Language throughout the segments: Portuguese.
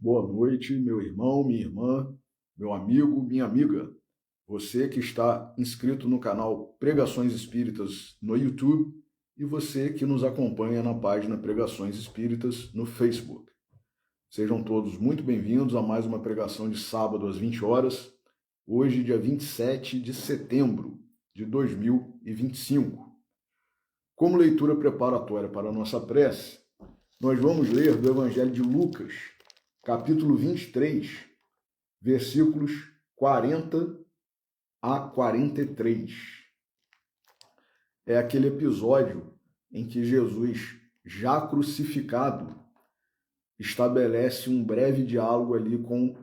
Boa noite, meu irmão, minha irmã, meu amigo, minha amiga. Você que está inscrito no canal Pregações Espíritas no YouTube e você que nos acompanha na página Pregações Espíritas no Facebook. Sejam todos muito bem-vindos a mais uma pregação de sábado às 20 horas, hoje, dia 27 de setembro de 2025. Como leitura preparatória para a nossa prece, nós vamos ler do Evangelho de Lucas, capítulo 23, versículos 40 a 43. É aquele episódio em que Jesus, já crucificado, estabelece um breve diálogo ali com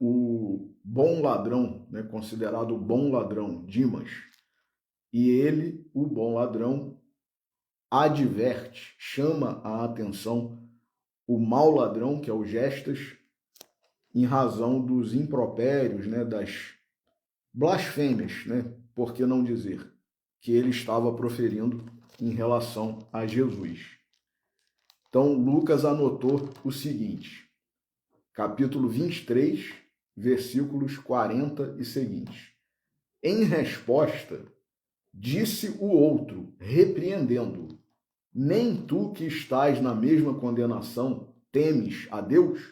o bom ladrão, né, considerado o bom ladrão, Dimas. E ele, o bom ladrão, adverte, chama a atenção o mau ladrão, que é o Gestas, em razão dos impropérios, né, das blasfêmias, né, por que não dizer, que ele estava proferindo em relação a Jesus. Então, Lucas anotou o seguinte, capítulo 23, versículos 40 e seguintes. Em resposta, disse o outro, repreendendo-o, nem tu que estás na mesma condenação temes a Deus?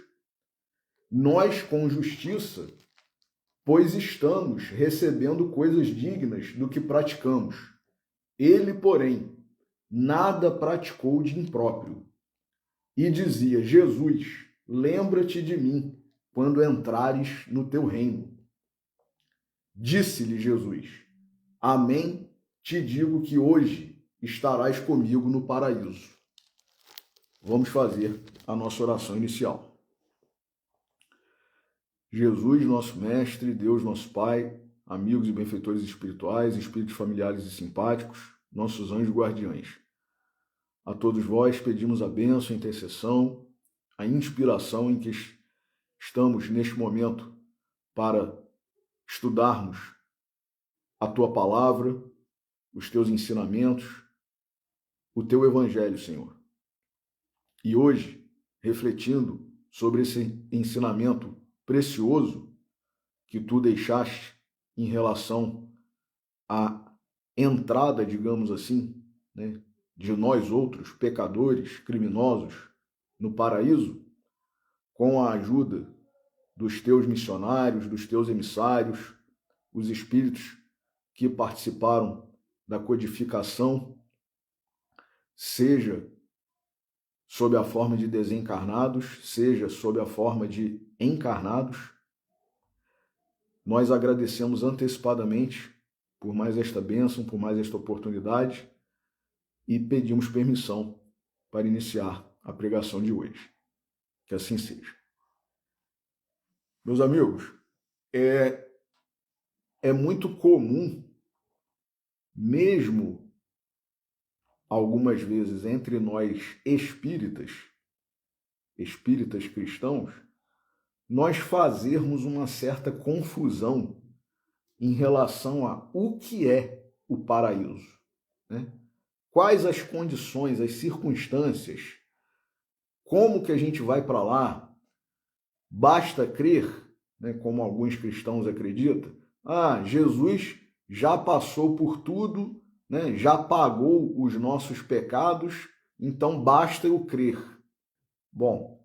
Nós, com justiça, pois estamos recebendo coisas dignas do que praticamos. Ele, porém, nada praticou de impróprio. E dizia, Jesus, lembra-te de mim quando entrares no teu reino. Disse-lhe Jesus, amém, te digo que hoje estarás comigo no paraíso. Vamos fazer a nossa oração inicial. Jesus, nosso Mestre, Deus, nosso Pai, amigos e benfeitores espirituais, espíritos familiares e simpáticos, nossos anjos guardiães. A todos vós pedimos a bênção, a intercessão, a inspiração em que estamos neste momento para estudarmos a Tua Palavra, os Teus ensinamentos, o Teu Evangelho, Senhor. E hoje, refletindo sobre esse ensinamento precioso que Tu deixaste em relação à entrada, digamos assim, né, de nós outros, pecadores, criminosos, no paraíso, com a ajuda dos Teus missionários, dos Teus emissários, os espíritos que participaram da codificação, seja sob a forma de desencarnados, seja sob a forma de encarnados. Nós agradecemos antecipadamente por mais esta bênção, por mais esta oportunidade e pedimos permissão para iniciar a pregação de hoje. Que assim seja. Meus amigos, é muito comum, mesmo algumas vezes entre nós espíritas cristãos, nós fazermos uma certa confusão em relação a o que é o paraíso, né? Quais as condições, as circunstâncias, como que a gente vai para lá? Basta crer, né, como alguns cristãos acreditam, Jesus já passou por tudo, né, já pagou os nossos pecados, então basta eu crer. Bom,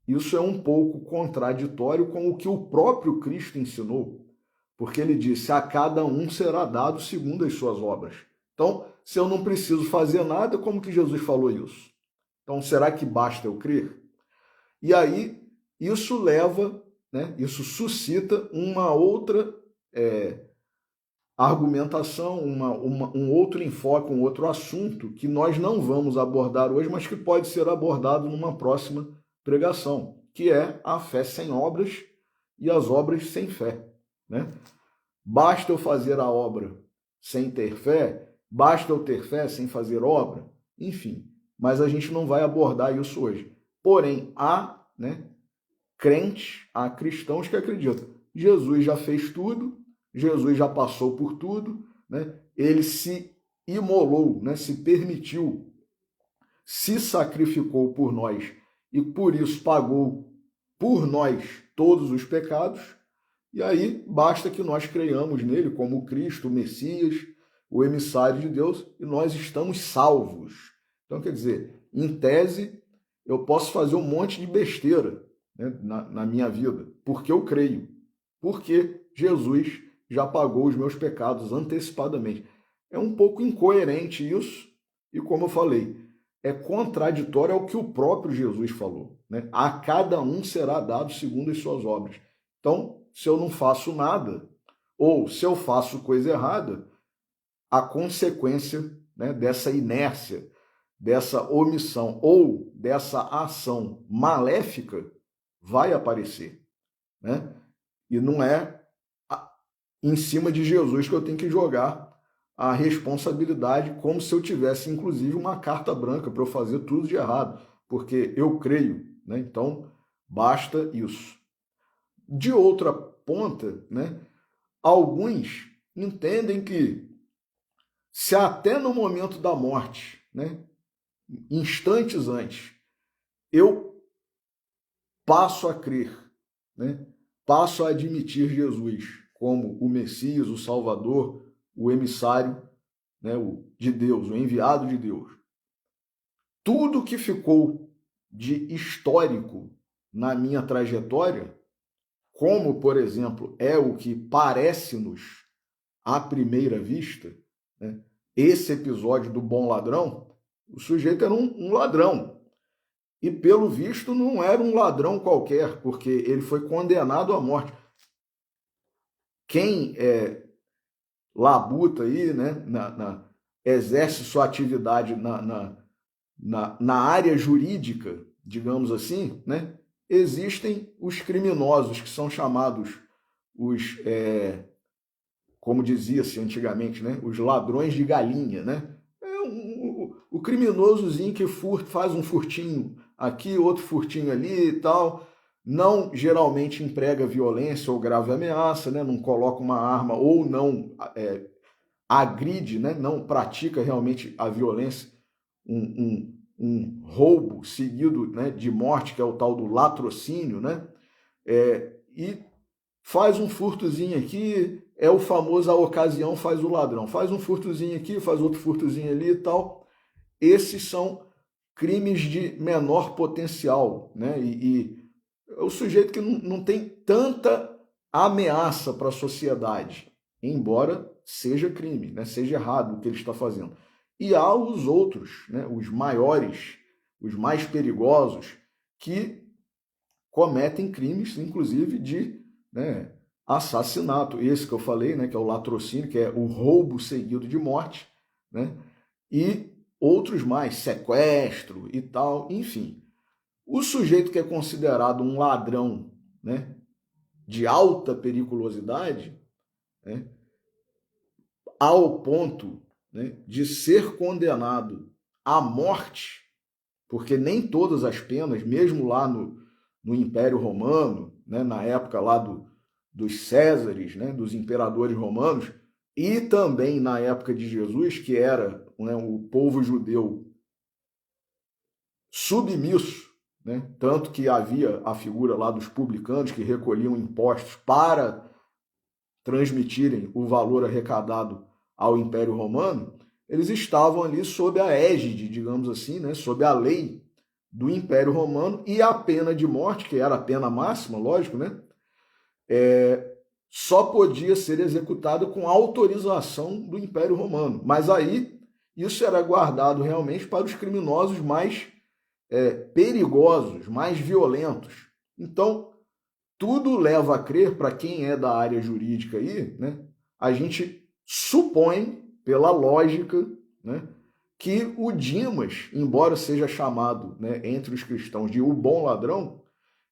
isso é um pouco contraditório com o que o próprio Cristo ensinou, porque ele disse, a cada um será dado segundo as suas obras. Então, se eu não preciso fazer nada, como que Jesus falou isso? Então, será que basta eu crer? E aí, isso leva, né, isso suscita uma outra argumentação, um outro enfoque, um outro assunto que nós não vamos abordar hoje, mas que pode ser abordado numa próxima pregação, que é a fé sem obras e as obras sem fé, né? Basta eu fazer a obra sem ter fé? Basta eu ter fé sem fazer obra? Enfim, mas a gente não vai abordar isso hoje. Porém, há, né, crentes, há cristãos que acreditam. Jesus já fez tudo, Jesus já passou por tudo, né? Ele se imolou, né? Se permitiu, se sacrificou por nós e por isso pagou por nós todos os pecados, e aí basta que nós creiamos nele como Cristo, o Messias, o emissário de Deus, e nós estamos salvos. Então, quer dizer, em tese, eu posso fazer um monte de besteira, né, na minha vida, porque eu creio, porque Jesus já pagou os meus pecados antecipadamente. É um pouco incoerente isso, e como eu falei, é contraditório ao que o próprio Jesus falou, né? A cada um será dado segundo as suas obras. Então, se eu não faço nada, ou se eu faço coisa errada, a consequência, né, dessa inércia, dessa omissão ou dessa ação maléfica vai aparecer, né? E não é em cima de Jesus que eu tenho que jogar a responsabilidade como se eu tivesse, inclusive, uma carta branca para eu fazer tudo de errado, porque eu creio, né? Então, basta isso. De outra ponta, né, alguns entendem que se até no momento da morte, né, instantes antes, eu passo a crer, né, passo a admitir Jesus como o Messias, o Salvador, o emissário, né, o de Deus, o enviado de Deus. Tudo que ficou de histórico na minha trajetória, como, por exemplo, é o que parece-nos à primeira vista, né, esse episódio do bom ladrão, o sujeito era um ladrão. E, pelo visto, não era um ladrão qualquer, porque ele foi condenado à morte. Quem labuta aí, né, exerce sua atividade na área jurídica, digamos assim, né, existem os criminosos, que são chamados os, como dizia-se antigamente, né, os ladrões de galinha, né? O criminosozinho que faz um furtinho aqui, outro furtinho ali e tal, não geralmente emprega violência ou grave ameaça, né? Não coloca uma arma ou não agride, né? Não pratica realmente a violência, um roubo seguido, né, de morte, que é o tal do latrocínio, né? E faz um furtozinho aqui, é o famoso a ocasião faz o ladrão. Faz um furtozinho aqui, faz outro furtozinho ali e tal. Esses são crimes de menor potencial, né? E é o sujeito que não tem tanta ameaça para a sociedade, embora seja crime, né? Seja errado o que ele está fazendo. E há os outros, né? Os maiores, os mais perigosos, que cometem crimes, inclusive, de, né, assassinato. Esse que eu falei, né, que é o latrocínio, que é o roubo seguido de morte, né? E outros mais, sequestro e tal, enfim. O sujeito que é considerado um ladrão, né, de alta periculosidade, né, ao ponto, né, de ser condenado à morte, porque nem todas as penas, mesmo lá no Império Romano, né, na época lá dos Césares, né, dos imperadores romanos, e também na época de Jesus, que era, né, o povo judeu submisso, né, tanto que havia a figura lá dos publicanos que recolhiam impostos para transmitirem o valor arrecadado ao Império Romano, eles estavam ali sob a égide, digamos assim, né, sob a lei do Império Romano, e a pena de morte, que era a pena máxima, lógico, né, só podia ser executada com autorização do Império Romano. Mas aí isso era guardado realmente para os criminosos mais perigosos, mais violentos. Então, tudo leva a crer, para quem é da área jurídica aí, né, a gente supõe, pela lógica, né, que o Dimas, embora seja chamado, né, entre os cristãos de o bom ladrão,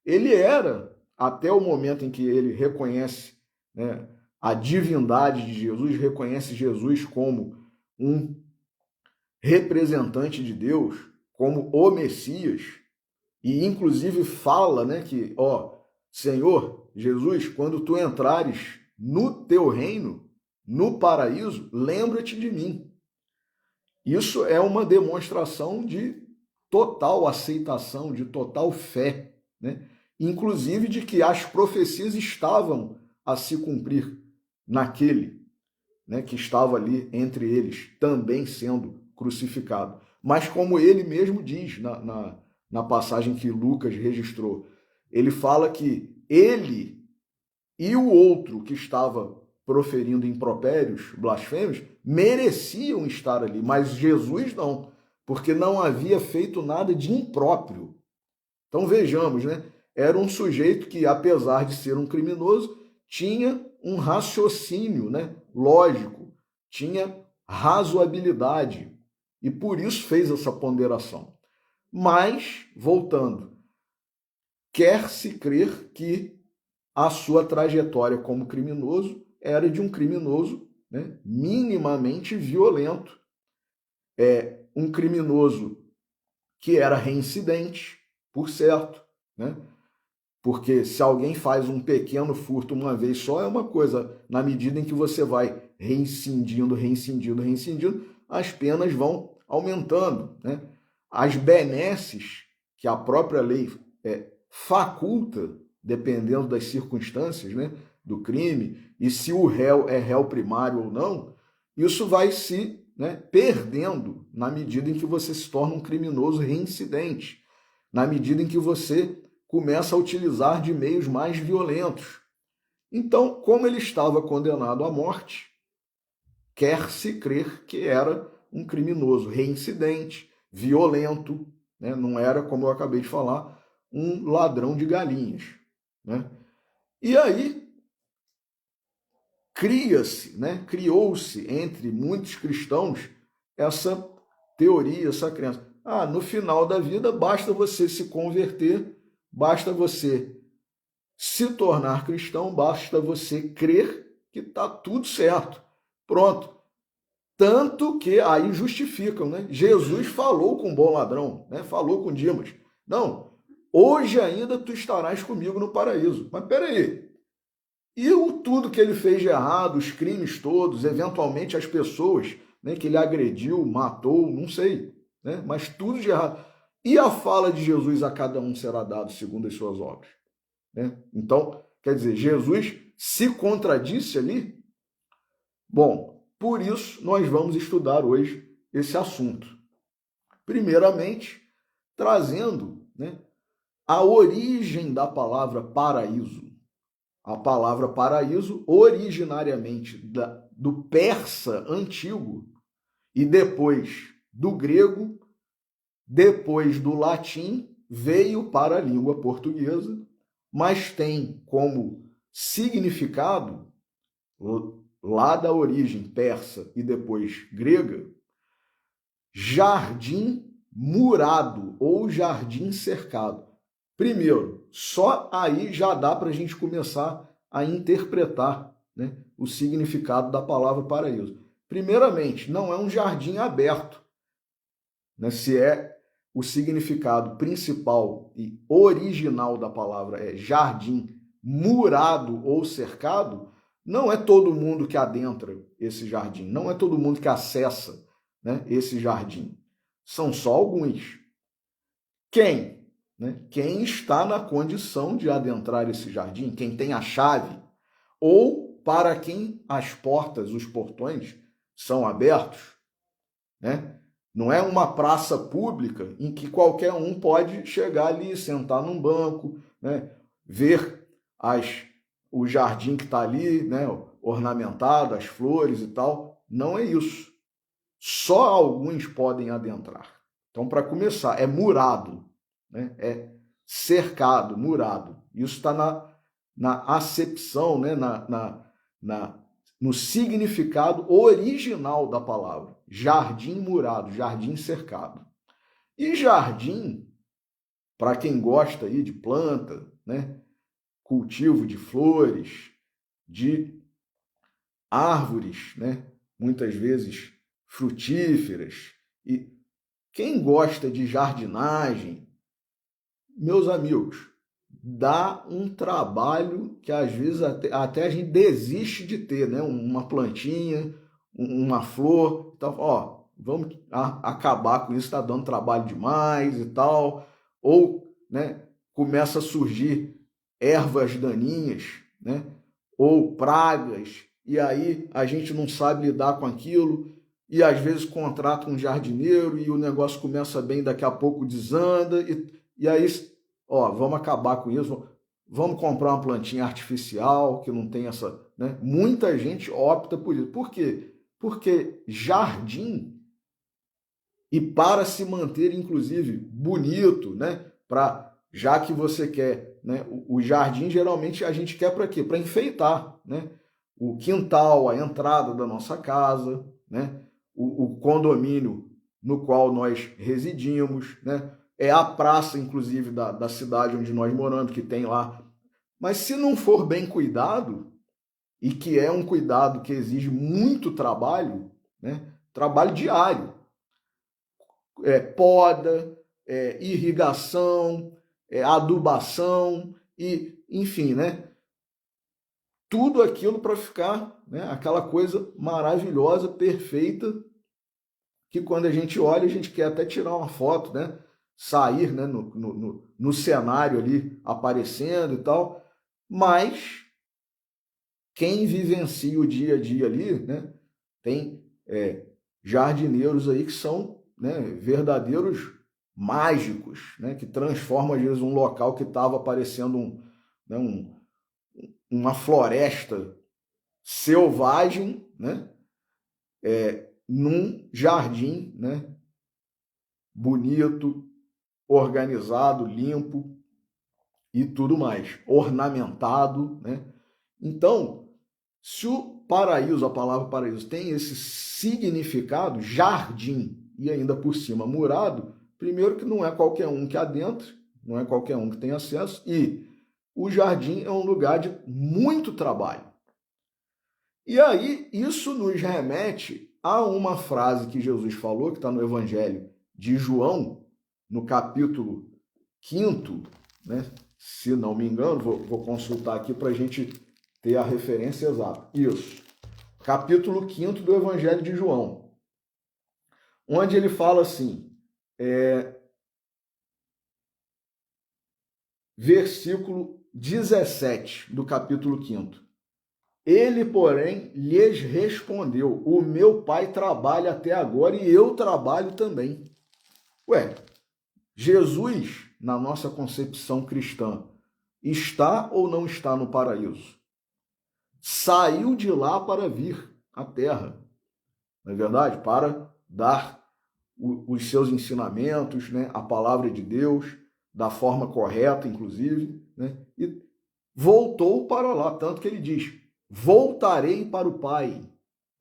ele era, até o momento em que ele reconhece, né, a divindade de Jesus, reconhece Jesus como um representante de Deus, como o Messias, e inclusive fala, né, que, ó, Senhor Jesus, quando tu entrares no teu reino, no paraíso, lembra-te de mim. Isso é uma demonstração de total aceitação, de total fé, né? inclusive de que as profecias estavam a se cumprir naquele, né, que estava ali entre eles, também sendo crucificado. Mas como ele mesmo diz na passagem que Lucas registrou, ele fala que ele e o outro que estava proferindo impropérios, blasfêmios, mereciam estar ali, mas Jesus não, porque não havia feito nada de impróprio. Então vejamos, né? Era um sujeito que, apesar de ser um criminoso, tinha um raciocínio, né, lógico, tinha razoabilidade e por isso fez essa ponderação. Mas, voltando, quer-se crer que a sua trajetória como criminoso era de um criminoso, né, minimamente violento, um criminoso que era reincidente, por certo, né? Porque se alguém faz um pequeno furto uma vez só, é uma coisa. Na medida em que você vai reincidindo, as penas vão aumentando, né? As benesses que a própria lei faculta, dependendo das circunstâncias, né, do crime, e se o réu é réu primário ou não, isso vai se, né, perdendo na medida em que você se torna um criminoso reincidente, na medida em que você começa a utilizar de meios mais violentos. Então, como ele estava condenado à morte, quer-se crer que era um criminoso reincidente, violento, né? Não era, como eu acabei de falar, um ladrão de galinhas, né? E aí criou-se entre muitos cristãos essa teoria, essa crença. No final da vida basta você se converter, basta você se tornar cristão, basta você crer que está tudo certo. Pronto. Tanto que aí justificam, né? Jesus falou com o bom ladrão, né? Falou com Dimas. Não, hoje ainda tu estarás comigo no paraíso. Mas peraí, e tudo que ele fez de errado, os crimes todos, eventualmente as pessoas, né, que ele agrediu, matou, não sei, né? Mas tudo de errado. E a fala de Jesus: a cada um será dado segundo as suas obras, né? Então, quer dizer, Jesus se contradisse ali? Bom, por isso nós vamos estudar hoje esse assunto. Primeiramente, trazendo, né, a origem da palavra paraíso. A palavra paraíso, originariamente do persa antigo e depois do grego, depois do latim, veio para a língua portuguesa, mas tem como significado, lá da origem persa e depois grega, jardim murado ou jardim cercado. Primeiro, só aí já dá para a gente começar a interpretar, né, o significado da palavra paraíso. Primeiramente, não é um jardim aberto, né? Se é o significado principal e original da palavra é jardim murado ou cercado, não é todo mundo que adentra esse jardim, não é todo mundo que acessa, né, esse jardim. São só alguns. Quem? Né? Quem está na condição de adentrar esse jardim, quem tem a chave, ou para quem as portas, os portões são abertos, né? Não é uma praça pública em que qualquer um pode chegar ali, sentar num banco, né, ver o jardim que está ali, né, ornamentado, as flores e tal. Não é isso. Só alguns podem adentrar. Então, para começar, é murado, né? É cercado, murado. Isso está na acepção, né? No significado original da palavra. Jardim murado, jardim cercado. E jardim, para quem gosta aí de planta, né, cultivo de flores, de árvores, né, muitas vezes frutíferas, e quem gosta de jardinagem, meus amigos, dá um trabalho que às vezes até a gente desiste de ter, né? Uma plantinha, uma flor, então, ó, vamos acabar com isso, está dando trabalho demais e tal. Ou, né, começa a surgir ervas daninhas, né? Ou pragas, e aí a gente não sabe lidar com aquilo, e às vezes contrata um jardineiro e o negócio começa bem, daqui a pouco desanda, e aí, ó, vamos acabar com isso, vamos comprar uma plantinha artificial que não tem essa, né? Muita gente opta por isso. Por quê? Porque jardim, e para se manter, inclusive, bonito, né? Já que você quer, né? O jardim, geralmente, a gente quer para quê? Para enfeitar, né? O quintal, a entrada da nossa casa, né? O condomínio no qual nós residimos, né? É a praça, inclusive, da cidade onde nós moramos, que tem lá. Mas se não for bem cuidado, e que é um cuidado que exige muito trabalho, né? Trabalho diário, poda, irrigação, adubação, e enfim, né? Tudo aquilo para ficar, né, aquela coisa maravilhosa, perfeita, que quando a gente olha, a gente quer até tirar uma foto, né? Sair, né, no cenário ali aparecendo e tal, mas quem vivencia o dia a dia ali, né, tem jardineiros aí que são, né, verdadeiros mágicos, né, que transformam às vezes um local que estava parecendo uma floresta selvagem, né, num jardim, né, bonito, organizado, limpo e tudo mais, ornamentado, né? Então, se o paraíso, a palavra paraíso, tem esse significado, jardim, e ainda por cima murado, primeiro que não é qualquer um que adentra, não é qualquer um que tem acesso, e o jardim é um lugar de muito trabalho. E aí, isso nos remete a uma frase que Jesus falou, que está no Evangelho de João, no capítulo 5, né? Se não me engano, vou consultar aqui para a gente ter a referência exata. Isso. Capítulo 5 do Evangelho de João, onde ele fala assim, versículo 17 do capítulo 5. Ele, porém, lhes respondeu, o meu pai trabalha até agora e eu trabalho também. Ué, Jesus, na nossa concepção cristã, está ou não está no paraíso? Saiu de lá para vir à terra, não é verdade? Para dar os seus ensinamentos, né? A palavra de Deus, da forma correta, inclusive, né? E voltou para lá, tanto que ele diz, voltarei para o Pai,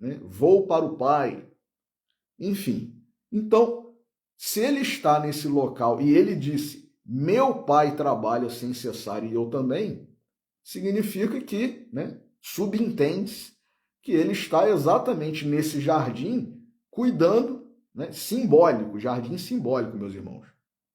né? Vou para o Pai. Enfim, então, se ele está nesse local e ele disse, meu Pai trabalha sem cessar e eu também, significa que, né, subentende-se que ele está exatamente nesse jardim cuidando, né, simbólico, jardim simbólico, meus irmãos,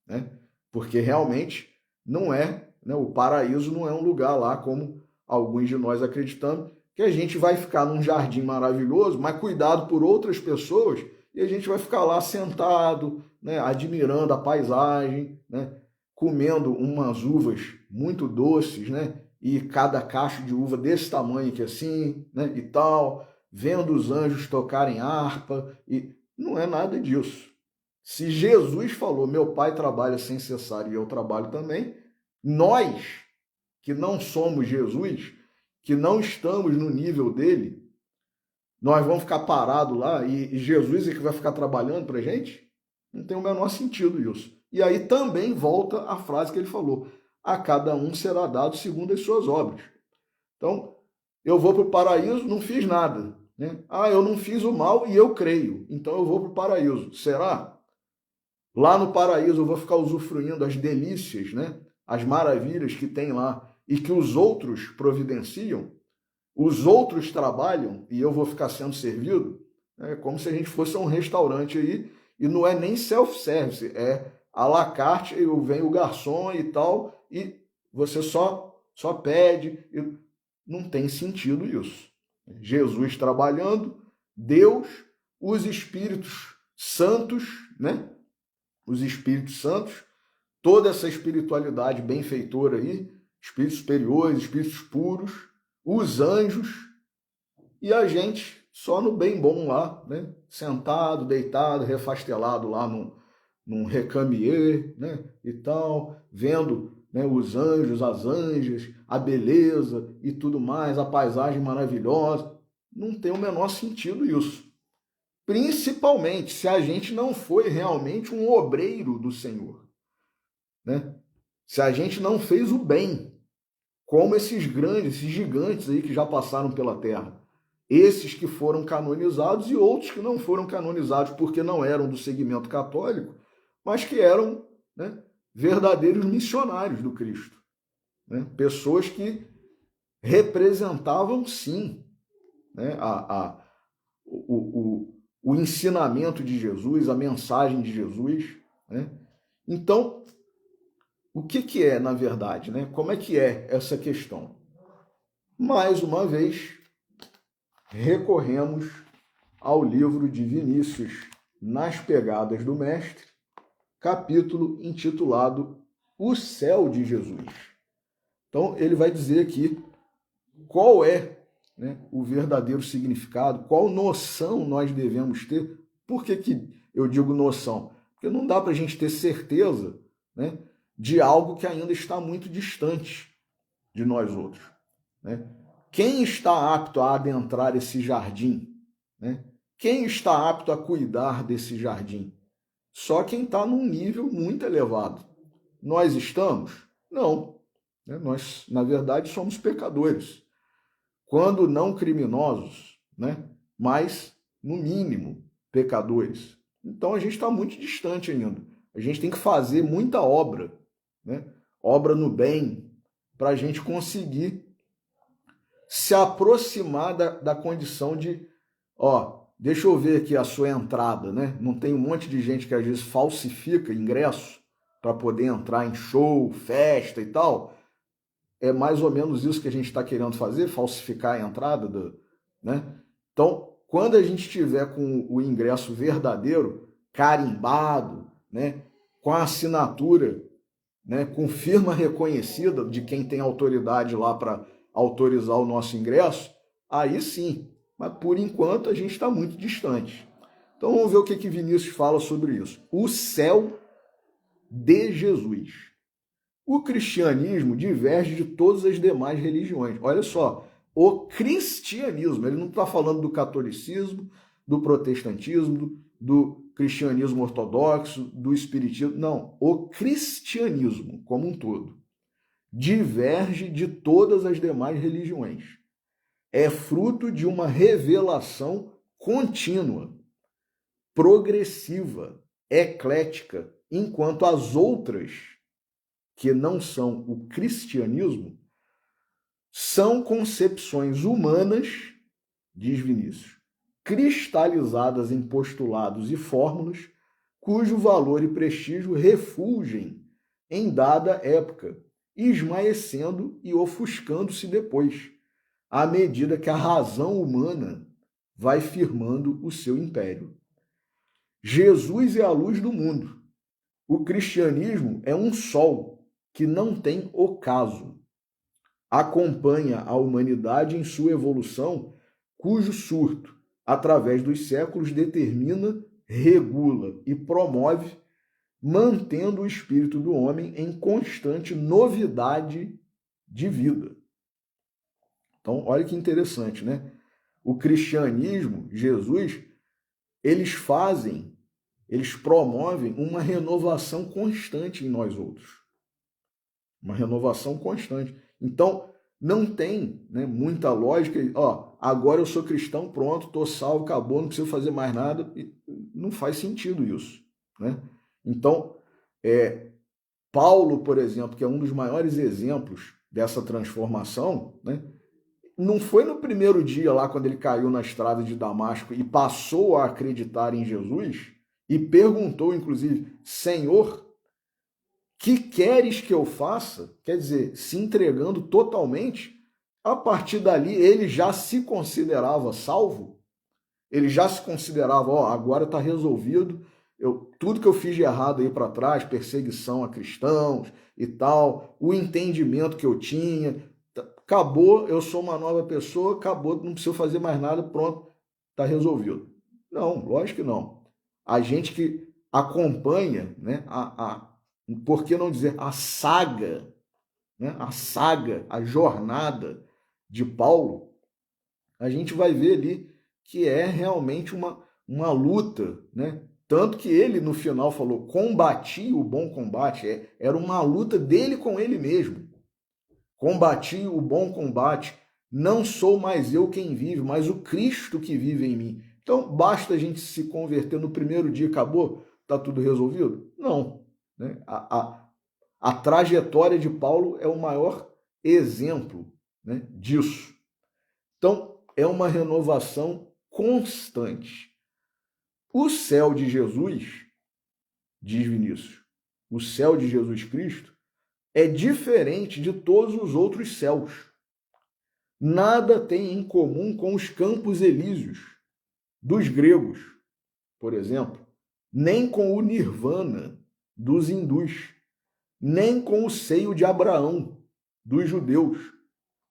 né? Porque realmente não é, né, o paraíso não é um lugar lá como alguns de nós acreditamos, que a gente vai ficar num jardim maravilhoso, mas cuidado por outras pessoas, e a gente vai ficar lá sentado, né, admirando a paisagem, né, comendo umas uvas muito doces, né, e cada cacho de uva desse tamanho que assim, né, e tal, vendo os anjos tocarem harpa, e não é nada disso. Se Jesus falou, meu pai trabalha sem cessar e eu trabalho também, nós que não somos Jesus, que não estamos no nível dele, nós vamos ficar parados lá e Jesus é que vai ficar trabalhando para a gente? Não tem o menor sentido isso. E aí também volta a frase que ele falou, a cada um será dado segundo as suas obras. Então, eu vou para o paraíso, não fiz nada, né? Ah, eu não fiz o mal e eu creio, então eu vou para o paraíso. Será? Lá no paraíso eu vou ficar usufruindo as delícias, né? As maravilhas que tem lá e que os outros providenciam, os outros trabalham e eu vou ficar sendo servido? É como se a gente fosse a um restaurante aí e não é nem self-service, é à la carte, vem o garçom e tal, e você só pede. Não tem sentido isso. Jesus trabalhando, Deus, os Espíritos Santos, né? Os Espíritos Santos toda essa espiritualidade benfeitora aí, espíritos superiores, espíritos puros, os anjos, e a gente só no bem bom lá, né? Sentado, deitado, refastelado lá num recamier, né? E tal, vendo, né, os anjos, as anjas, a beleza e tudo mais, a paisagem maravilhosa. Não tem o menor sentido isso. Principalmente se a gente não foi realmente um obreiro do Senhor, né? Se a gente não fez o bem, como esses grandes, esses gigantes aí que já passaram pela Terra. Esses que foram canonizados e outros que não foram canonizados porque não eram do segmento católico, mas que eram, né, verdadeiros missionários do Cristo. Né? Pessoas que representavam, sim, né, o ensinamento de Jesus, a mensagem de Jesus. Né? Então, o que é, na verdade? Né? Como é que é essa questão? Mais uma vez, recorremos ao livro de Vinícius, Nas Pegadas do Mestre, capítulo intitulado O Céu de Jesus. Então, ele vai dizer aqui qual é, né, o verdadeiro significado, qual noção nós devemos ter. Por que eu digo noção? Porque não dá para a gente ter certeza, né, de algo que ainda está muito distante de nós outros. Né? Quem está apto a adentrar esse jardim? Né? Quem está apto a cuidar desse jardim? Só quem está num nível muito elevado. Nós estamos? Não. Nós, na verdade, somos pecadores. Quando não criminosos, né? Mas, no mínimo, pecadores. Então, a gente está muito distante ainda. A gente tem que fazer muita obra, né? Obra no bem, para a gente conseguir se aproximar da condição de, ó, deixa eu ver aqui a sua entrada, né? Não tem um monte de gente que às vezes falsifica ingresso para poder entrar em show, festa e tal. É mais ou menos isso que a gente está querendo fazer, falsificar a entrada, né? Então, quando a gente estiver com o ingresso verdadeiro, carimbado, né? Com a assinatura, né? Com firma reconhecida de quem tem autoridade lá para autorizar o nosso ingresso, aí sim. Mas por enquanto a gente está muito distante. Então vamos ver o que Vinícius fala sobre isso. O céu de Jesus. O cristianismo diverge de todas as demais religiões. Olha só, o cristianismo, ele não está falando do catolicismo, do protestantismo, do cristianismo ortodoxo, do espiritismo. Não, o cristianismo como um todo diverge de todas as demais religiões. É fruto de uma revelação contínua, progressiva, eclética, enquanto as outras, que não são o cristianismo, são concepções humanas, diz Vinícius, cristalizadas em postulados e fórmulas, cujo valor e prestígio refulgem em dada época, esmaecendo e ofuscando-se depois, à medida que a razão humana vai firmando o seu império. Jesus é a luz do mundo. O cristianismo é um sol que não tem ocaso. Acompanha a humanidade em sua evolução, cujo surto, através dos séculos, determina, regula e promove, mantendo o espírito do homem em constante novidade de vida. Então, olha que interessante, né? O cristianismo, Jesus, eles promovem uma renovação constante em nós outros. Uma renovação constante. Então, não tem, né, muita lógica. Ó, agora eu sou cristão, pronto, estou salvo, acabou, não preciso fazer mais nada. Não faz sentido isso. Né? Então, Paulo, por exemplo, que é um dos maiores exemplos dessa transformação, né, não foi no primeiro dia lá, quando ele caiu na estrada de Damasco e passou a acreditar em Jesus e perguntou, inclusive, Senhor, que queres que eu faça? Quer dizer, se entregando totalmente. A partir dali, ele já se considerava salvo. Ele já se considerava, ó, agora está resolvido, tudo que eu fiz de errado aí para trás, perseguição a cristãos e tal, o entendimento que eu tinha, acabou, eu sou uma nova pessoa, acabou, não preciso fazer mais nada, pronto, está resolvido. Não, lógico que não. A gente que acompanha, né, por que não dizer, a saga, né, a jornada de Paulo, a gente vai ver ali que é realmente uma luta, né? Tanto que ele no final falou, combati o bom combate, era uma luta dele com ele mesmo. Combati o bom combate, não sou mais eu quem vive, mas o Cristo que vive em mim. Então, basta a gente se converter no primeiro dia, acabou? Está tudo resolvido? Não. Né? A trajetória de Paulo é o maior exemplo, né, disso. Então, é uma renovação constante. O céu de Jesus, diz Vinícius, o céu de Jesus Cristo, é diferente de todos os outros céus. Nada tem em comum com os campos elíseos dos gregos, por exemplo, nem com o nirvana dos hindus, nem com o seio de Abraão dos judeus,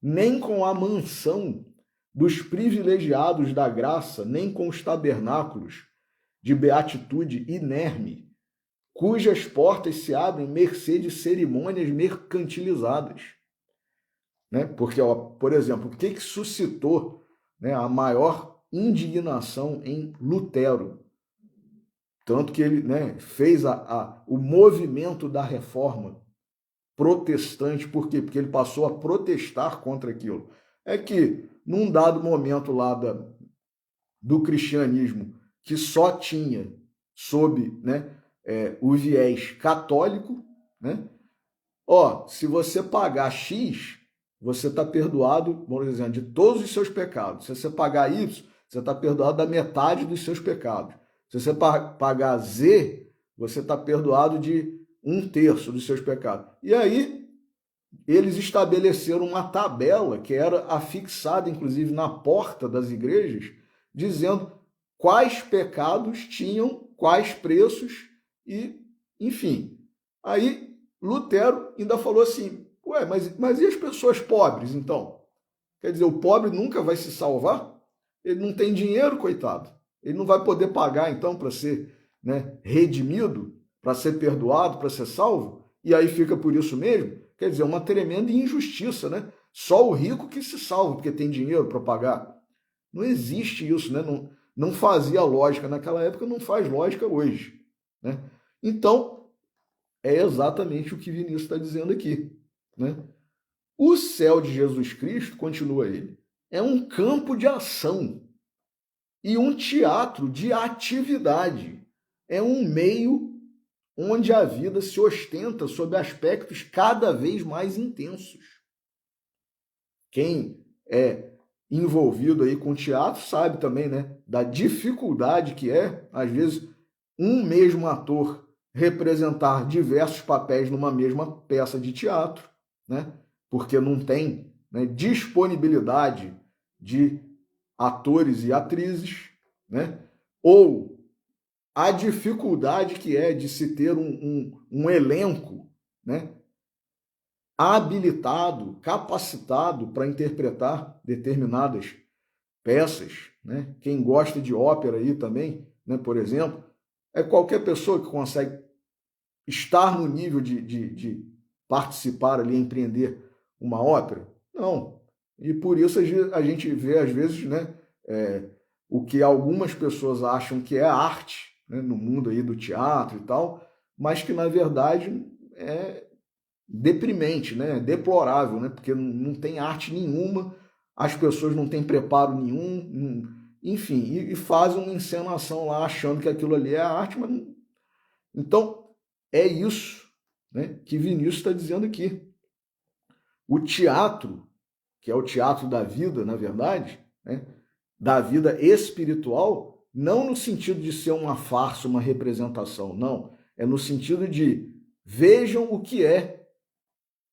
nem com a mansão dos privilegiados da graça, nem com os tabernáculos de beatitude inerme, cujas portas se abrem mercê de cerimônias mercantilizadas. Né? Porque, ó, por exemplo, o que suscitou, né, a maior indignação em Lutero? Tanto que ele, né, fez o movimento da reforma protestante. Por quê? Porque ele passou a protestar contra aquilo. É que, num dado momento lá do cristianismo, que só tinha sob, né, o viés católico, né? Ó, se você pagar X, você está perdoado, vamos dizer, de todos os seus pecados. Se você pagar Y, você está perdoado da metade dos seus pecados. Se você pagar Z, você está perdoado de 1/3 dos seus pecados. E aí, eles estabeleceram uma tabela que era afixada, inclusive, na porta das igrejas, dizendo quais pecados tinham quais preços e, enfim. Aí, Lutero ainda falou assim, ué, mas e as pessoas pobres, então? Quer dizer, o pobre nunca vai se salvar? Ele não tem dinheiro, coitado. Ele não vai poder pagar, então, para ser, né, redimido, para ser perdoado, para ser salvo? E aí fica por isso mesmo? Quer dizer, uma tremenda injustiça, né? Só o rico que se salva, porque tem dinheiro para pagar. Não existe isso, né? Não fazia lógica naquela época, não faz lógica hoje, né? Então, é exatamente o que Vinícius está dizendo aqui, né? O céu de Jesus Cristo, continua ele, é um campo de ação e um teatro de atividade. É um meio onde a vida se ostenta sob aspectos cada vez mais intensos. Quem é envolvido aí com teatro sabe também, né, da dificuldade que é, às vezes, um mesmo ator representar diversos papéis numa mesma peça de teatro, né? Porque não tem, né, disponibilidade de atores e atrizes, né? Ou a dificuldade que é de se ter um elenco, né, habilitado, capacitado para interpretar determinadas peças, né? Quem gosta de ópera aí também, né, por exemplo, é qualquer pessoa que consegue estar no nível de participar ali, empreender uma ópera? Não. E por isso a gente vê, às vezes, né, o que algumas pessoas acham que é arte, né, no mundo aí do teatro e tal, mas que, na verdade, é deprimente, né, deplorável, né, porque não tem arte nenhuma, as pessoas não têm preparo nenhum, enfim, e fazem uma encenação lá achando que aquilo ali é arte, mas não... Então, é isso, né, que Vinícius está dizendo aqui. O teatro, que é o teatro da vida, na verdade, né, da vida espiritual, não no sentido de ser uma farsa, uma representação, não. É no sentido de vejam o que é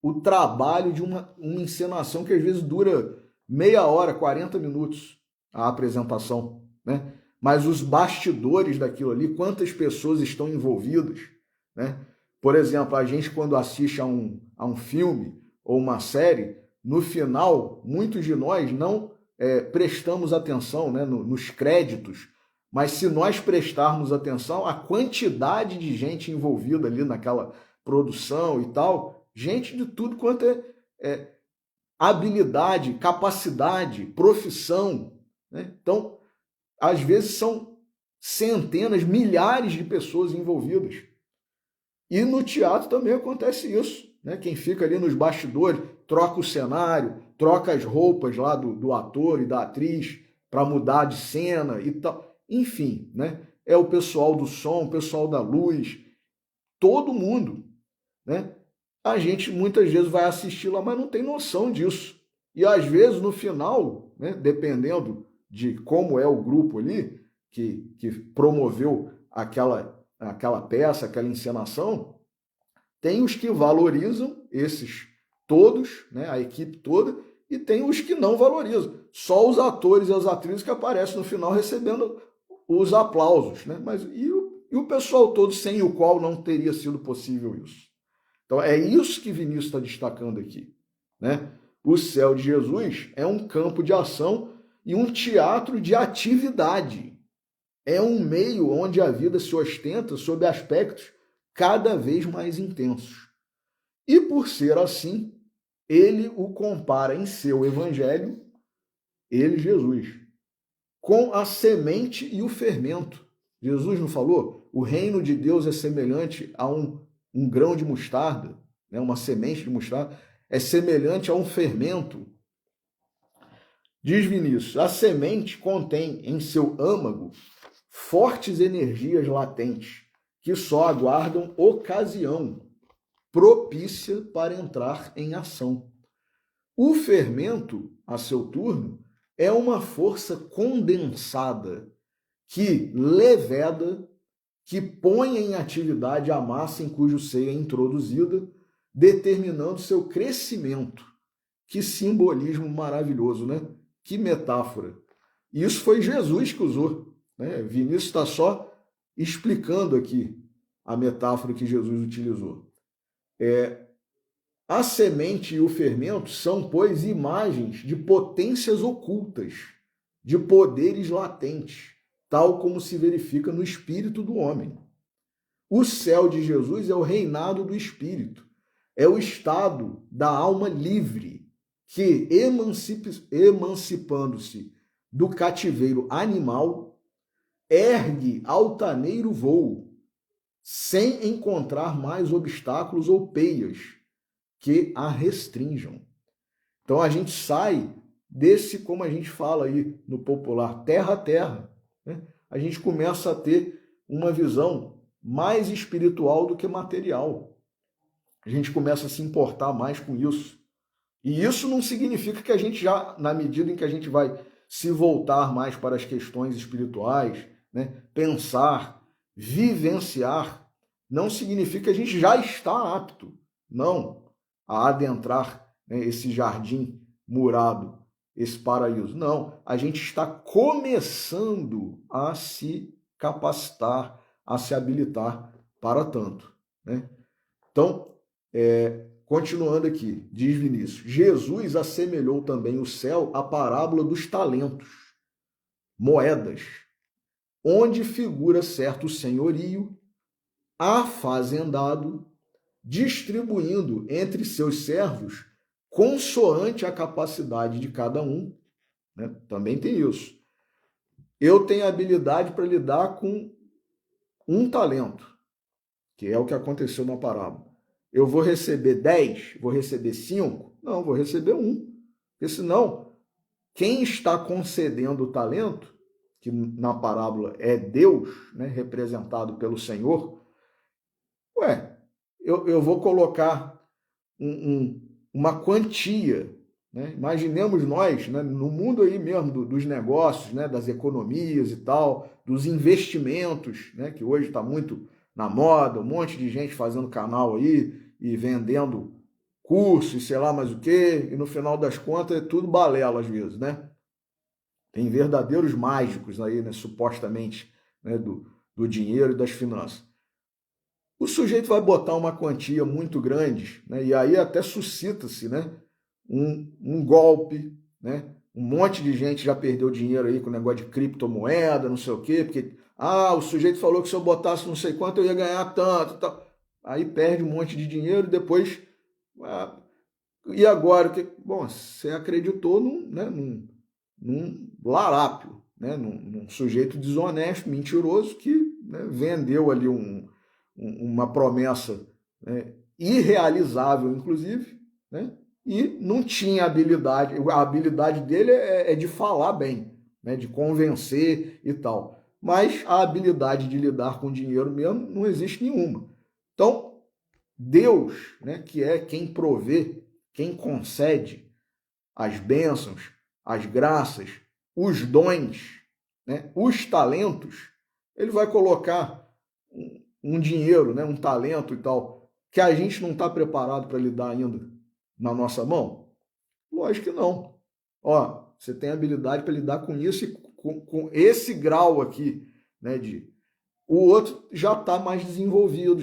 o trabalho de uma encenação que às vezes dura meia hora, 40 minutos a apresentação, né? mas os bastidores daquilo ali, quantas pessoas estão envolvidas, né? Por exemplo, a gente quando assiste a um filme ou uma série, no final, muitos de nós não prestamos atenção, né, nos créditos, mas se nós prestarmos atenção, a quantidade de gente envolvida ali naquela produção e tal, gente de tudo quanto é habilidade, capacidade, profissão, né? Então, às vezes são centenas, milhares de pessoas envolvidas. E no teatro também acontece isso, né? Quem fica ali nos bastidores, troca o cenário, troca as roupas lá do ator e da atriz para mudar de cena e tal. Enfim, né? É o pessoal do som, o pessoal da luz, todo mundo, né? A gente muitas vezes vai assistir lá, mas não tem noção disso. E às vezes no final, né, dependendo de como é o grupo ali que promoveu aquela peça, aquela encenação, tem os que valorizam esses todos, né, a equipe toda, e tem os que não valorizam. Só os atores e as atrizes que aparecem no final recebendo os aplausos, né? Mas e o pessoal todo sem o qual não teria sido possível isso? Então é isso que Vinícius está destacando aqui, né? O céu de Jesus é um campo de ação e um teatro de atividade. É um meio onde a vida se ostenta sob aspectos cada vez mais intensos. E por ser assim, ele o compara em seu evangelho, ele, Jesus, com a semente e o fermento. Jesus não falou? O reino de Deus é semelhante a um grão de mostarda, né? Uma semente de mostarda, é semelhante a um fermento. Diz Vinícius, a semente contém em seu âmago fortes energias latentes, que só aguardam ocasião propícia para entrar em ação. O fermento, a seu turno, é uma força condensada que leveda, que põe em atividade a massa em cujo seio é introduzida, determinando seu crescimento. Que simbolismo maravilhoso, né? Que metáfora. Isso foi Jesus que usou, né? Vinícius está só explicando aqui a metáfora que Jesus utilizou. A semente e o fermento são, pois, imagens de potências ocultas, de poderes latentes, tal como se verifica no espírito do homem. O céu de Jesus é o reinado do espírito, é o estado da alma livre, que, emancipando-se do cativeiro animal, ergue altaneiro voo, sem encontrar mais obstáculos ou peias que a restringam. Então a gente sai desse, como a gente fala aí no popular, terra a terra, né? A gente começa a ter uma visão mais espiritual do que material. A gente começa a se importar mais com isso. E isso não significa que a gente já, na medida em que a gente vai se voltar mais para as questões espirituais, né, pensar, vivenciar, não significa que a gente já está apto, não, a adentrar, né, esse jardim murado, esse paraíso. Não, a gente está começando a se capacitar, a se habilitar para tanto, né? Então, continuando aqui, diz Vinícius, Jesus assemelhou também o céu à parábola dos talentos, moedas, onde figura certo senhorio, afazendado, distribuindo entre seus servos consoante a capacidade de cada um, né? Também tem isso. Eu tenho habilidade para lidar com um talento, que é o que aconteceu na parábola. Eu vou receber 10? Vou receber 5? Não, vou receber 1. Porque senão, quem está concedendo o talento, que na parábola é Deus, né, representado pelo Senhor, eu vou colocar uma quantia, né? Imaginemos nós, né, no mundo aí mesmo dos negócios, né, das economias e tal, dos investimentos, né, que hoje está muito na moda, um monte de gente fazendo canal aí e vendendo curso e sei lá mais o quê, e no final das contas é tudo balela às vezes, né? Tem verdadeiros mágicos aí, né, supostamente, né, do dinheiro e das finanças. O sujeito vai botar uma quantia muito grande, né, e aí até suscita-se, né, um golpe, né? Um monte de gente já perdeu dinheiro aí com o negócio de criptomoeda, não sei o quê, porque o sujeito falou que se eu botasse não sei quanto eu ia ganhar tanto, tal. Aí perde um monte de dinheiro e depois e agora? Bom, você acreditou num larápio, né? Num sujeito desonesto, mentiroso, que, né, vendeu ali uma promessa, né, irrealizável, inclusive, né? E não tinha habilidade. A habilidade dele é de falar bem, né? De convencer e tal. Mas a habilidade de lidar com dinheiro mesmo não existe nenhuma. Então, Deus, né, que é quem provê, quem concede as bênçãos, as graças, os dons, né, os talentos, ele vai colocar um dinheiro, né, um talento e tal, que a gente não está preparado para lidar ainda na nossa mão? Lógico que não. Ó, você tem habilidade para lidar com isso e com esse grau aqui, né, o outro já está mais desenvolvido,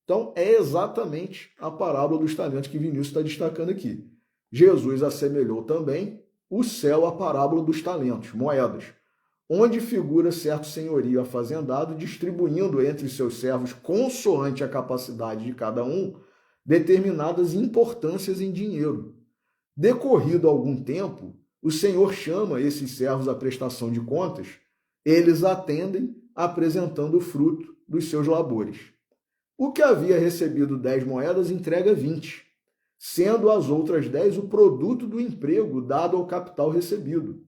Então, é exatamente a parábola dos talentos que Vinícius está destacando aqui. Jesus assemelhou também o céu à parábola dos talentos, moedas, onde figura certo senhorio afazendado distribuindo entre seus servos, consoante a capacidade de cada um, determinadas importâncias em dinheiro. Decorrido algum tempo, o Senhor chama esses servos à prestação de contas, eles atendem, apresentando o fruto dos seus labores. O que havia recebido 10 moedas entrega 20, sendo as outras 10 o produto do emprego dado ao capital recebido.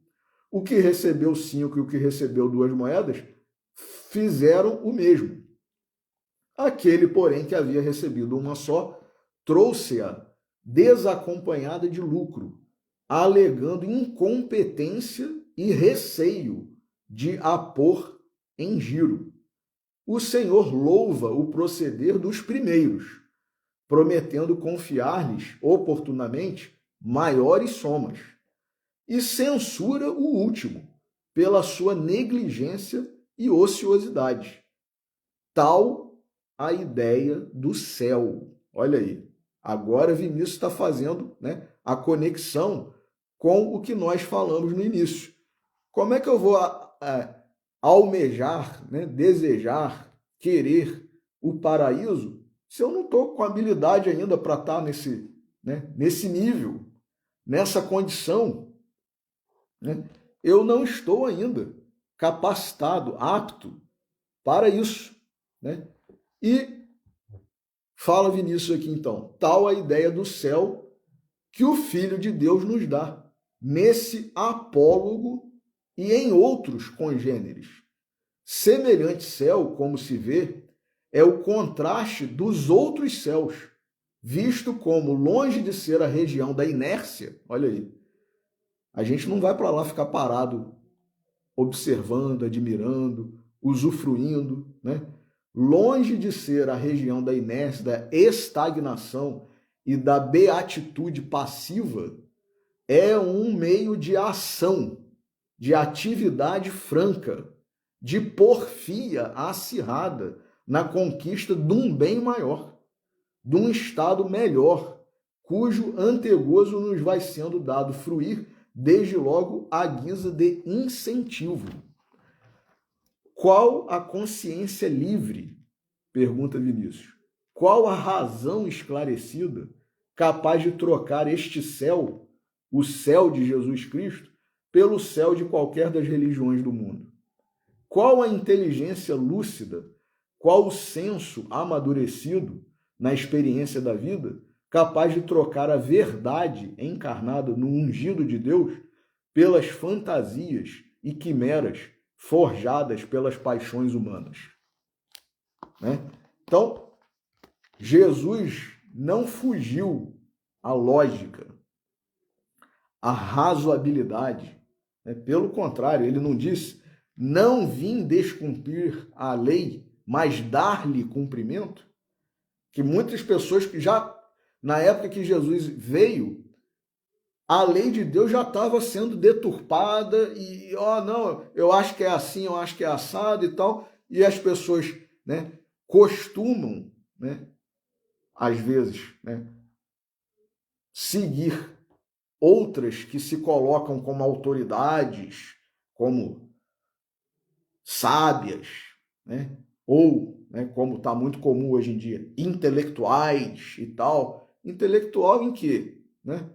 O que recebeu 5 e o que recebeu 2 moedas fizeram o mesmo. Aquele, porém, que havia recebido uma só, trouxe-a desacompanhada de lucro, alegando incompetência e receio de a pôr em giro. O Senhor louva o proceder dos primeiros, prometendo confiar-lhes oportunamente maiores somas, e censura o último pela sua negligência e ociosidade. Tal a ideia do céu. Olha aí, agora Vinícius está fazendo, né, a conexão com o que nós falamos no início. Como é que eu vou almejar, né, desejar, querer o paraíso se eu não estou com habilidade ainda para estar nesse nível, nessa condição, né? Eu não estou ainda capacitado, apto para isso, né? E fala Vinícius aqui então, tal a ideia do céu que o Filho de Deus nos dá, nesse apólogo e em outros congêneres. Semelhante céu, como se vê, é o contraste dos outros céus, visto como, longe de ser a região da inércia, olha aí, a gente não vai para lá ficar parado, observando, admirando, usufruindo, né? Longe de ser a região da inércia, da estagnação e da beatitude passiva, é um meio de ação, de atividade franca, de porfia acirrada na conquista de um bem maior, de um estado melhor, cujo antegozo nos vai sendo dado fruir, desde logo à guisa de incentivo. Qual a consciência livre? Pergunta Vinícius. Qual a razão esclarecida capaz de trocar este céu, o céu de Jesus Cristo, pelo céu de qualquer das religiões do mundo? Qual a inteligência lúcida, qual o senso amadurecido na experiência da vida, capaz de trocar a verdade encarnada no ungido de Deus pelas fantasias e quimeras forjadas pelas paixões humanas? Né? Então, Jesus não fugiu à lógica, à razoabilidade. Né? Pelo contrário, ele não disse: não vim descumprir a lei, mas dar-lhe cumprimento. Que muitas pessoas que já, na época que Jesus veio, a lei de Deus já estava sendo deturpada e, ó, não, eu acho que é assim, eu acho que é assado e tal, e as pessoas, né, costumam, né, às vezes, né, seguir outras que se colocam como autoridades, como sábias, né, ou, né, como está muito comum hoje em dia, intelectuais e tal. Intelectual em quê? Né?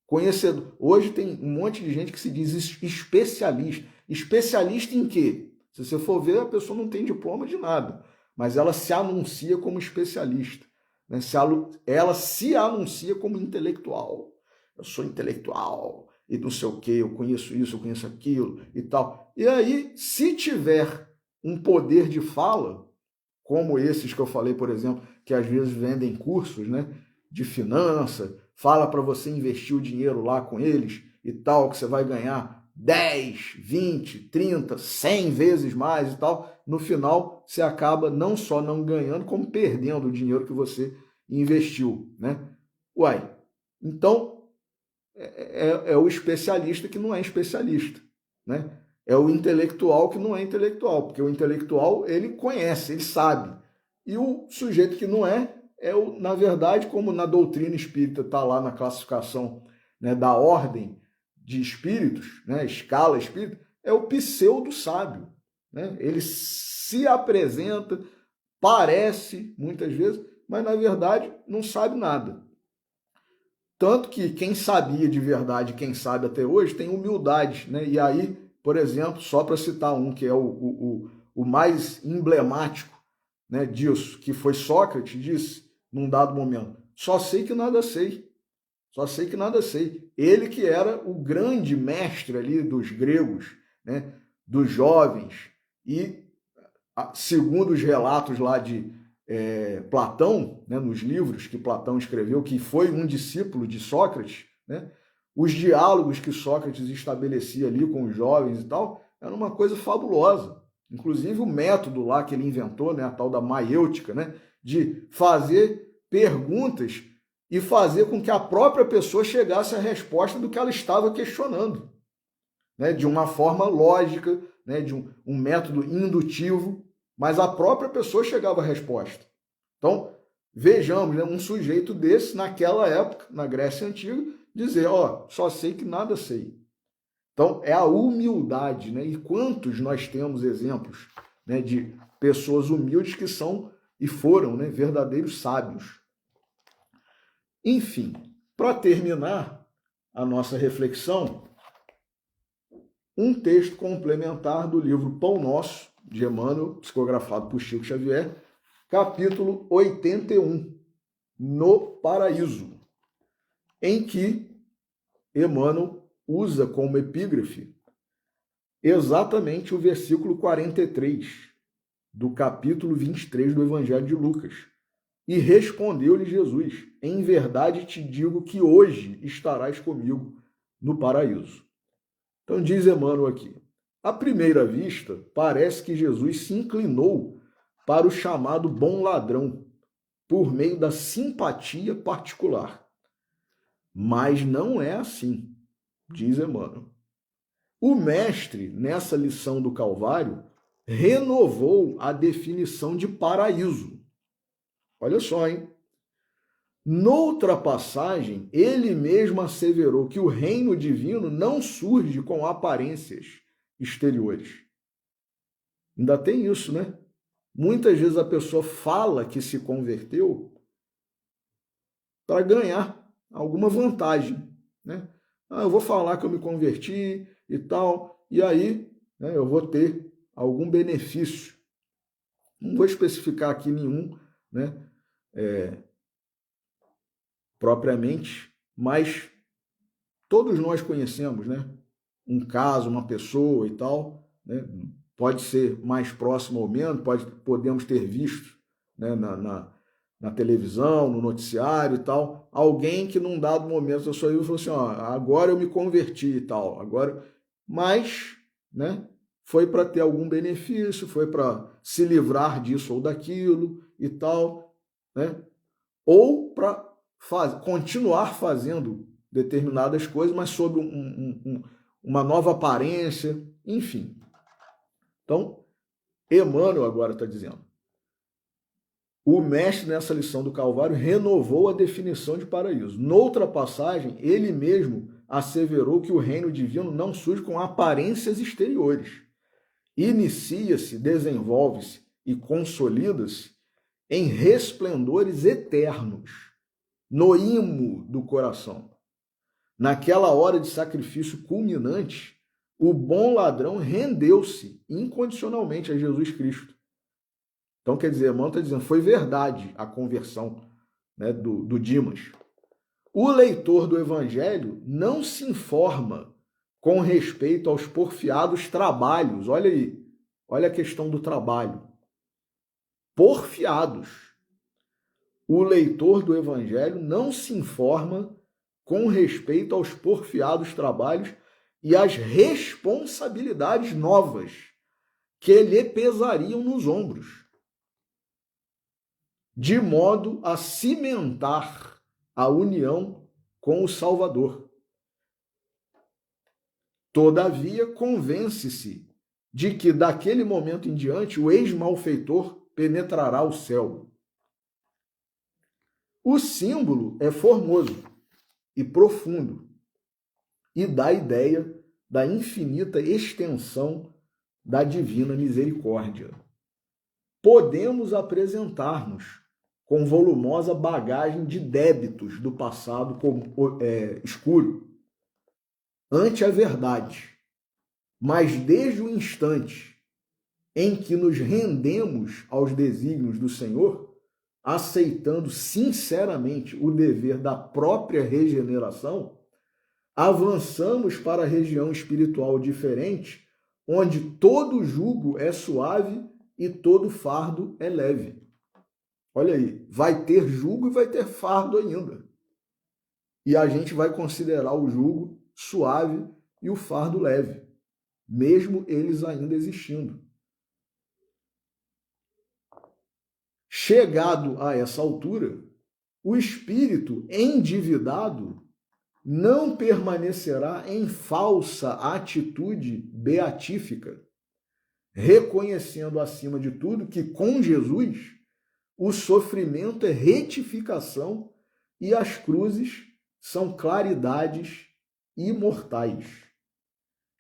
Conhecedor. Hoje tem um monte de gente que se diz especialista. Especialista em quê? Se você for ver, a pessoa não tem diploma de nada, mas ela se anuncia como especialista. Né? Ela se anuncia como intelectual. Eu sou intelectual e não sei o quê, eu conheço isso, eu conheço aquilo e tal. E aí, se tiver um poder de fala, como esses que eu falei, por exemplo, que às vezes vendem cursos, né, de finança, fala para você investir o dinheiro lá com eles e tal, que você vai ganhar 10, 20, 30, 100 vezes mais e tal. No final, você acaba não só não ganhando, como perdendo o dinheiro que você investiu, né? Uai, então é o especialista que não é especialista, né? É o intelectual que não é intelectual, porque o intelectual, ele conhece, ele sabe. E o sujeito que não é, na verdade, como na doutrina espírita está lá na classificação, né, da ordem de espíritos, né, escala espírita, é o pseudo-sábio. Né? Ele se apresenta, parece, muitas vezes, mas na verdade não sabe nada. Tanto que quem sabia de verdade, quem sabe até hoje, tem humildade, né? E aí, por exemplo, só para citar um que é o mais emblemático, né, disso, que foi Sócrates, disse num dado momento: só sei que nada sei, só sei que nada sei. Ele que era o grande mestre ali dos gregos, né, dos jovens, e segundo os relatos lá de Platão, né, nos livros que Platão escreveu, que foi um discípulo de Sócrates, né, os diálogos que Sócrates estabelecia ali com os jovens e tal, era uma coisa fabulosa. Inclusive o método lá que ele inventou, né, a tal da maiêutica, né, de fazer perguntas e fazer com que a própria pessoa chegasse à resposta do que ela estava questionando, né, de uma forma lógica, né, de um método indutivo, mas a própria pessoa chegava à resposta. Então, vejamos, né, um sujeito desse, naquela época, na Grécia Antiga, dizer, ó, só sei que nada sei. Então, é a humildade, né? E quantos nós temos exemplos, né, de pessoas humildes que são e foram, né, verdadeiros sábios. Enfim, para terminar a nossa reflexão, um texto complementar do livro Pão Nosso, de Emmanuel, psicografado por Chico Xavier, capítulo 81, No Paraíso, em que Emmanuel usa como epígrafe exatamente o versículo 43 do capítulo 23 do Evangelho de Lucas. E respondeu-lhe Jesus: em verdade te digo que hoje estarás comigo no paraíso. Então diz Emmanuel aqui: à primeira vista, parece que Jesus se inclinou para o chamado bom ladrão, por meio da simpatia particular. Mas não é assim, diz Emmanuel. O mestre, nessa lição do Calvário, renovou a definição de paraíso. Olha só, hein? Noutra passagem, ele mesmo asseverou que o reino divino não surge com aparências exteriores. Ainda tem isso, né? Muitas vezes a pessoa fala que se converteu para ganhar alguma vantagem, né? Ah, eu vou falar que eu me converti e tal, e aí, né, eu vou ter algum benefício. Não vou especificar aqui nenhum, né, propriamente, mas todos nós conhecemos, né, um caso, uma pessoa e tal, né, pode ser mais próximo ou menos, podemos ter visto, né, na televisão, no noticiário e tal, alguém que num dado momento da sua vida falou assim, ó, agora eu me converti e tal, agora, mas, né, foi para ter algum benefício, foi para se livrar disso ou daquilo e tal, né, ou para continuar fazendo determinadas coisas, mas sob uma nova aparência, enfim. Então, Emmanuel agora está dizendo, o mestre nessa lição do Calvário renovou a definição de paraíso. Noutra passagem, ele mesmo asseverou que o reino divino não surge com aparências exteriores. Inicia-se, desenvolve-se e consolida-se em resplendores eternos, no imo do coração. Naquela hora de sacrifício culminante, o bom ladrão rendeu-se incondicionalmente a Jesus Cristo. Então, quer dizer, Emmanuel está dizendo, foi verdade a conversão, né, do Dimas. O leitor do Evangelho não se informa com respeito aos porfiados trabalhos. Olha aí, olha a questão do trabalho. Porfiados. O leitor do Evangelho não se informa com respeito aos porfiados trabalhos e às responsabilidades novas que lhe pesariam nos ombros, de modo a cimentar a união com o Salvador. Todavia, convence-se de que daquele momento em diante o ex-malfeitor penetrará o céu. O símbolo é formoso e profundo e dá a ideia da infinita extensão da divina misericórdia. Podemos apresentar-nos com volumosa bagagem de débitos do passado escuro ante a verdade, mas desde o instante em que nos rendemos aos desígnios do Senhor, aceitando sinceramente o dever da própria regeneração, avançamos para a região espiritual diferente, onde todo jugo é suave e todo fardo é leve. Olha aí, vai ter jugo e vai ter fardo ainda. E a gente vai considerar o jugo suave e o fardo leve, mesmo eles ainda existindo. Chegado a essa altura, o espírito endividado não permanecerá em falsa atitude beatífica, reconhecendo acima de tudo que com Jesus o sofrimento é retificação e as cruzes são claridades imortais.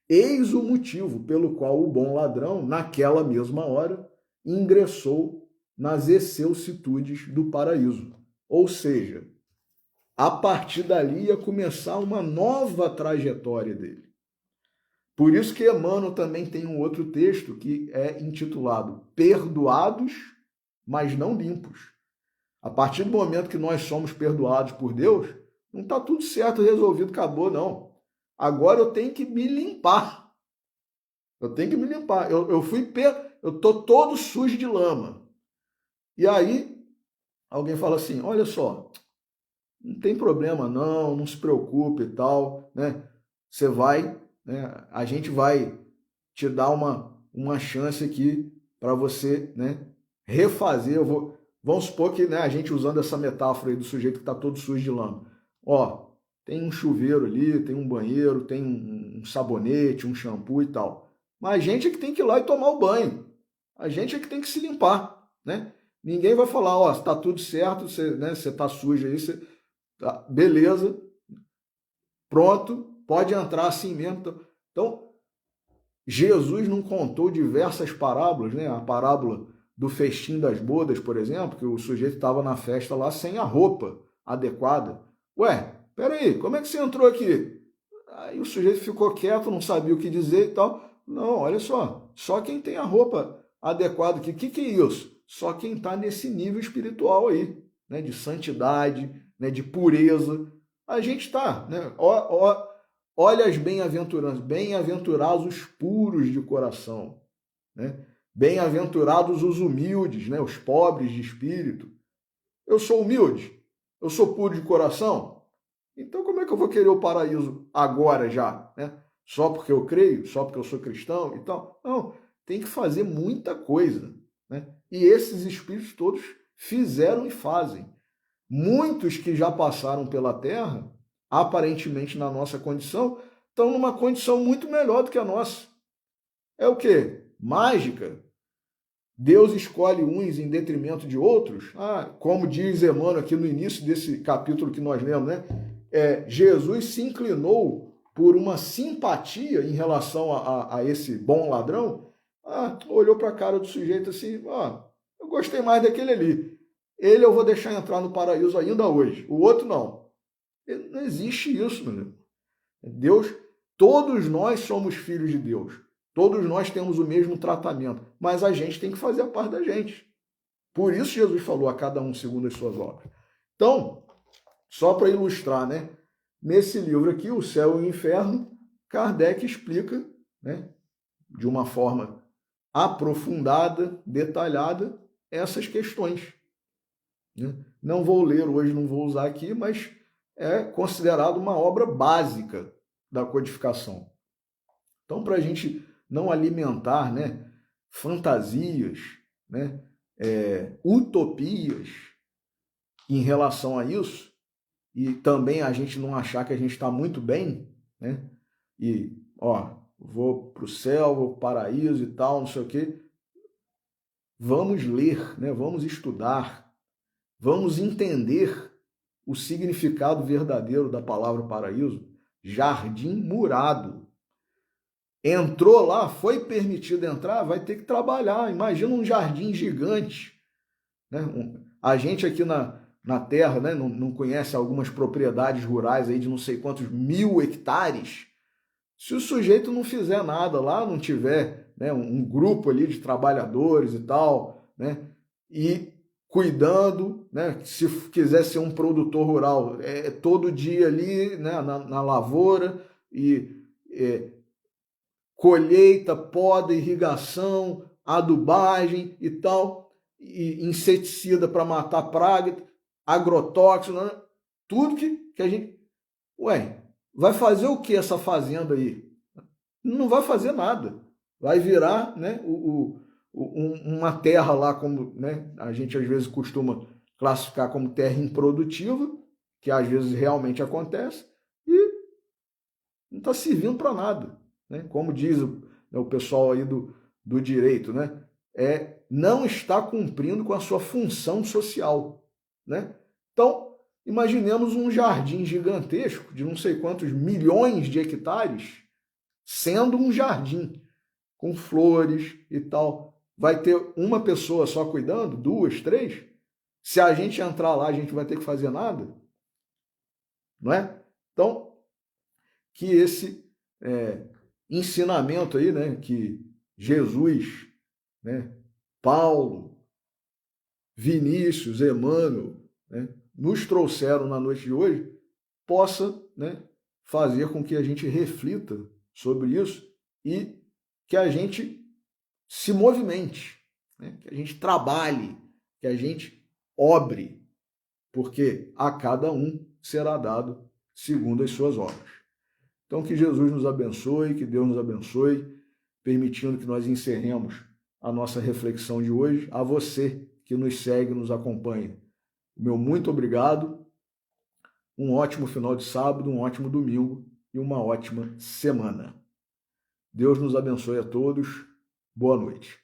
Eis o motivo pelo qual o bom ladrão, naquela mesma hora, ingressou nas excelsitudes do paraíso. Ou seja, a partir dali ia começar uma nova trajetória dele. Por isso que Emmanuel também tem um outro texto que é intitulado Perdoados, mas não limpos. A partir do momento que nós somos perdoados por Deus, não está tudo certo, resolvido, acabou, não. Agora eu tenho que me limpar. Eu tenho que me limpar. Eu estou todo sujo de lama. E aí, alguém fala assim, olha só, não tem problema não, não se preocupe e tal, né? Você vai, né? A gente vai te dar uma chance aqui para você, né, refazer. Vamos supor que, né, a gente usando essa metáfora aí do sujeito que está todo sujo de lama. Ó, tem um chuveiro ali, tem um banheiro, tem um sabonete, um shampoo e tal. Mas a gente é que tem que ir lá e tomar o banho. A gente é que tem que se limpar, né? Ninguém vai falar, ó, está tudo certo, você, né, você tá sujo aí, você, tá, beleza, pronto, pode entrar assim mesmo. Então, Jesus não contou diversas parábolas, né? A parábola do festim das bodas, por exemplo, que o sujeito estava na festa lá sem a roupa adequada. Ué, peraí, como é que você entrou aqui? Aí o sujeito ficou quieto, não sabia o que dizer e tal. Não, olha só quem tem a roupa adequada aqui. O que é isso? Só quem está nesse nível espiritual aí, né? De santidade, né? De pureza. A gente está, né? Olha as bem-aventuranças, bem-aventurados os puros de coração, né? Bem-aventurados os humildes, né? Os pobres de espírito. Eu sou humilde? Eu sou puro de coração? Então como é que eu vou querer o paraíso agora já, né? Só porque eu creio, só porque eu sou cristão e tal? Não, tem que fazer muita coisa, né? E esses espíritos todos fizeram e fazem. Muitos que já passaram pela Terra aparentemente na nossa condição, estão numa condição muito melhor do que a nossa. É o quê? Mágica? Deus escolhe uns em detrimento de outros? Como diz Emmanuel aqui no início desse capítulo que nós lemos, né? Jesus se inclinou por uma simpatia em relação a esse bom ladrão. Olhou para a cara do sujeito assim, eu gostei mais daquele ali. Ele eu vou deixar entrar no paraíso ainda hoje, o outro não. Não existe isso, meu irmão. Deus, todos nós somos filhos de Deus. Todos nós temos o mesmo tratamento, mas a gente tem que fazer a parte da gente. Por isso Jesus falou a cada um segundo as suas obras. Então, só para ilustrar, né? Nesse livro aqui, O Céu e o Inferno, Kardec explica, né, de uma forma aprofundada, detalhada, essas questões. Não vou ler hoje, não vou usar aqui, mas é considerado uma obra básica da codificação. Então, para a gente não alimentar, né, fantasias, né, utopias em relação a isso, e também a gente não achar que a gente está muito bem, né, e, vou para o céu, vou para o paraíso e tal, não sei o quê. Vamos ler, né, vamos estudar, vamos entender o significado verdadeiro da palavra paraíso, jardim murado. Entrou lá, foi permitido entrar, vai ter que trabalhar. Imagina um jardim gigante. Né? A gente aqui na Terra, né, não conhece algumas propriedades rurais aí de não sei quantos 1000 hectares. Se o sujeito não fizer nada lá, não tiver, né, um grupo ali de trabalhadores e tal, né, e cuidando, né, se quiser ser um produtor rural, todo dia ali, né, na lavoura, e colheita, poda, irrigação, adubagem e tal, e inseticida para matar praga, agrotóxico, né? Tudo que a gente... vai fazer o que essa fazenda aí? Não vai fazer nada. Vai virar, né, uma terra lá, como, né, a gente às vezes costuma classificar como terra improdutiva, que às vezes realmente acontece, e não está servindo para nada. Né? Como diz o pessoal aí do direito, né? Não está cumprindo com a sua função social. Né? Então, imaginemos um jardim gigantesco de não sei quantos milhões de hectares, sendo um jardim com flores e tal. Vai ter uma pessoa só cuidando? 2, 3? Se a gente entrar lá, a gente vai ter que fazer nada? Não é? Então, que esse ensinamento aí, né, que Jesus, né, Paulo, Vinícius, Emmanuel, né, nos trouxeram na noite de hoje, possa, né, fazer com que a gente reflita sobre isso e que a gente se movimente, né, que a gente trabalhe, que a gente obre, porque a cada um será dado segundo as suas obras. Então, que Jesus nos abençoe, que Deus nos abençoe, permitindo que nós encerremos a nossa reflexão de hoje. A você que nos segue, nos acompanha, meu muito obrigado, um ótimo final de sábado, um ótimo domingo e uma ótima semana. Deus nos abençoe a todos. Boa noite.